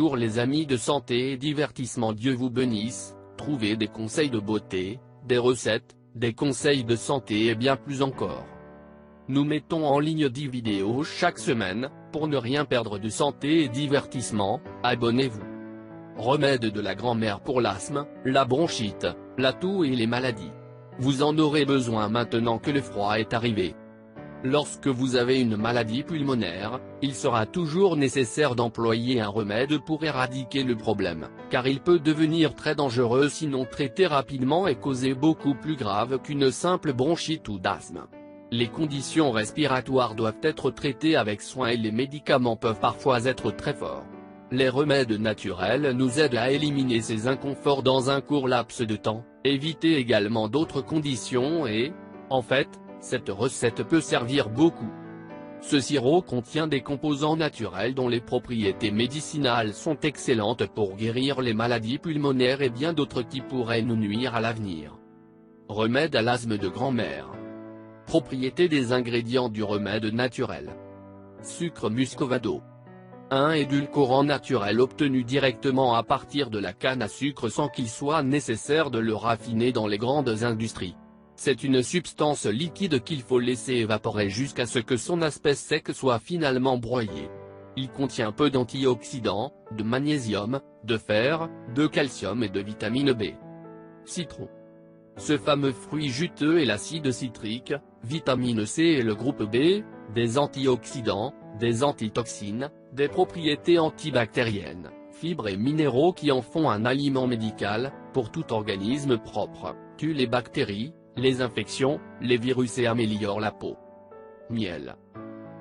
Bonjour les amis de santé et divertissement, Dieu vous bénisse. Trouvez des conseils de beauté, des recettes, des conseils de santé et bien plus encore. Nous mettons en ligne 10 vidéos chaque semaine, pour ne rien perdre de santé et divertissement, abonnez-vous. Remède de la grand-mère pour l'asthme, la bronchite, la toux et les maladies. Vous en aurez besoin maintenant que le froid est arrivé. Lorsque vous avez une maladie pulmonaire, il sera toujours nécessaire d'employer un remède pour éradiquer le problème, car il peut devenir très dangereux si non traité rapidement et causer beaucoup plus grave qu'une simple bronchite ou d'asthme. Les conditions respiratoires doivent être traitées avec soin et les médicaments peuvent parfois être très forts. Les remèdes naturels nous aident à éliminer ces inconforts dans un court laps de temps, éviter également d'autres conditions et, en fait, cette recette peut servir beaucoup. Ce sirop contient des composants naturels dont les propriétés médicinales sont excellentes pour guérir les maladies pulmonaires et bien d'autres qui pourraient nous nuire à l'avenir. Remède à l'asthme de grand-mère. Propriétés des ingrédients du remède naturel. Sucre muscovado. Un édulcorant naturel obtenu directement à partir de la canne à sucre sans qu'il soit nécessaire de le raffiner dans les grandes industries. C'est une substance liquide qu'il faut laisser évaporer jusqu'à ce que son aspect sec soit finalement broyé. Il contient peu d'antioxydants, de magnésium, de fer, de calcium et de vitamine B. Citron. Ce fameux fruit juteux est l'acide citrique, vitamine C et le groupe B, des antioxydants, des antitoxines, des propriétés antibactériennes, fibres et minéraux qui en font un aliment médical, pour tout organisme propre, tue les bactéries, les infections, les virus et améliore la peau. Miel.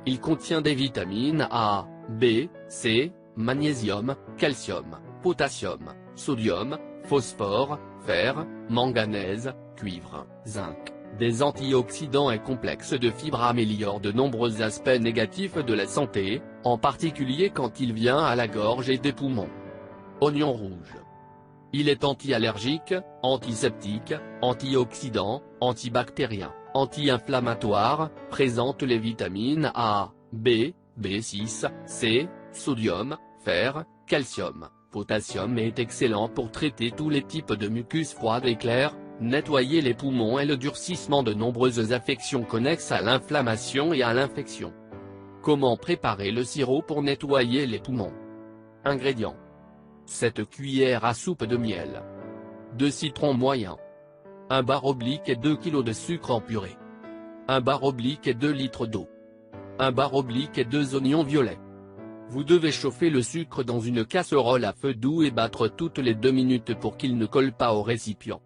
Il contient des vitamines A, B, C, magnésium, calcium, potassium, sodium, phosphore, fer, manganèse, cuivre, zinc. Des antioxydants et complexes de fibres améliorent de nombreux aspects négatifs de la santé, en particulier quand il vient à la gorge et des poumons. Oignon rouge. Il est anti-allergique, antiseptique, antioxydant, antibactérien, anti-inflammatoire, présente les vitamines A, B, B6, C, sodium, fer, calcium, potassium et est excellent pour traiter tous les types de mucus froide et clair, nettoyer les poumons et le durcissement de nombreuses affections connexes à l'inflammation et à l'infection. Comment préparer le sirop pour nettoyer les poumons? Ingrédients. 7 cuillères à soupe de miel. 2 citrons moyens. 1 bar oblique et 2 kg de sucre en purée. 1 bar oblique et 2 litres d'eau. 1 bar oblique et 2 oignons violets. Vous devez chauffer le sucre dans une casserole à feu doux et battre toutes les 2 minutes pour qu'il ne colle pas au récipient.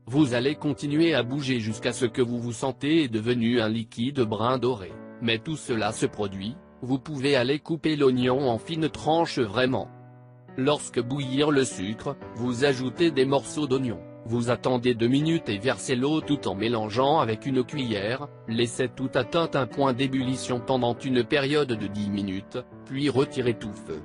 Vous allez continuer à bouger jusqu'à ce que vous vous sentez devenu un liquide brun doré, mais tout cela se produit, vous pouvez aller couper l'oignon en fines tranches vraiment. Lorsque bouillir le sucre, vous ajoutez des morceaux d'oignon, vous attendez 2 minutes et versez l'eau tout en mélangeant avec une cuillère, laissez tout atteint un point d'ébullition pendant une période de 10 minutes, puis retirez tout feu.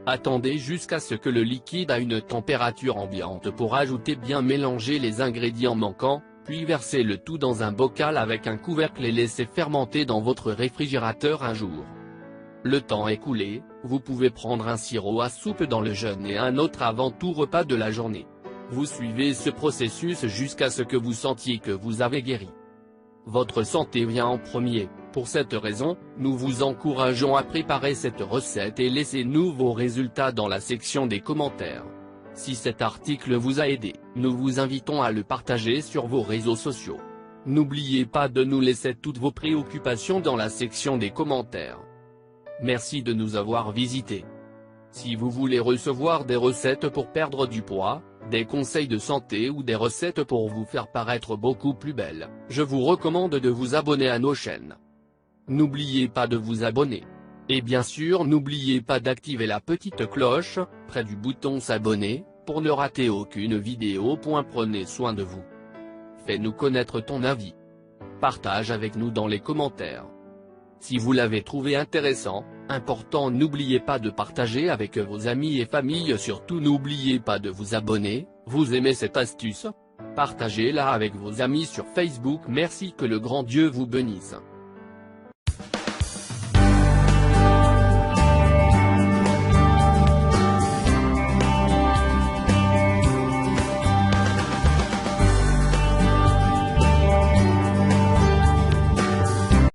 Attendez jusqu'à ce que le liquide ait une température ambiante pour ajouter bien mélanger les ingrédients manquants, puis versez le tout dans un bocal avec un couvercle et laissez fermenter dans votre réfrigérateur un jour. Le temps écoulé, vous pouvez prendre un sirop à soupe dans le jeûne et un autre avant tout repas de la journée. Vous suivez ce processus jusqu'à ce que vous sentiez que vous avez guéri. Votre santé vient en premier, pour cette raison, nous vous encourageons à préparer cette recette et laissez-nous vos résultats dans la section des commentaires. Si cet article vous a aidé, nous vous invitons à le partager sur vos réseaux sociaux. N'oubliez pas de nous laisser toutes vos préoccupations dans la section des commentaires. Merci de nous avoir visités. Si vous voulez recevoir des recettes pour perdre du poids, des conseils de santé ou des recettes pour vous faire paraître beaucoup plus belle, je vous recommande de vous abonner à nos chaînes. N'oubliez pas de vous abonner. Et bien sûr n'oubliez pas d'activer la petite cloche, près du bouton s'abonner, pour ne rater aucune vidéo. Prenez soin de vous. Fais-nous connaître ton avis. Partage avec nous dans les commentaires. Si vous l'avez trouvé intéressant, important, n'oubliez pas de partager avec vos amis et familles. Surtout n'oubliez pas de vous abonner. Vous aimez cette astuce? Partagez-la avec vos amis sur Facebook. Merci, que le grand Dieu vous bénisse.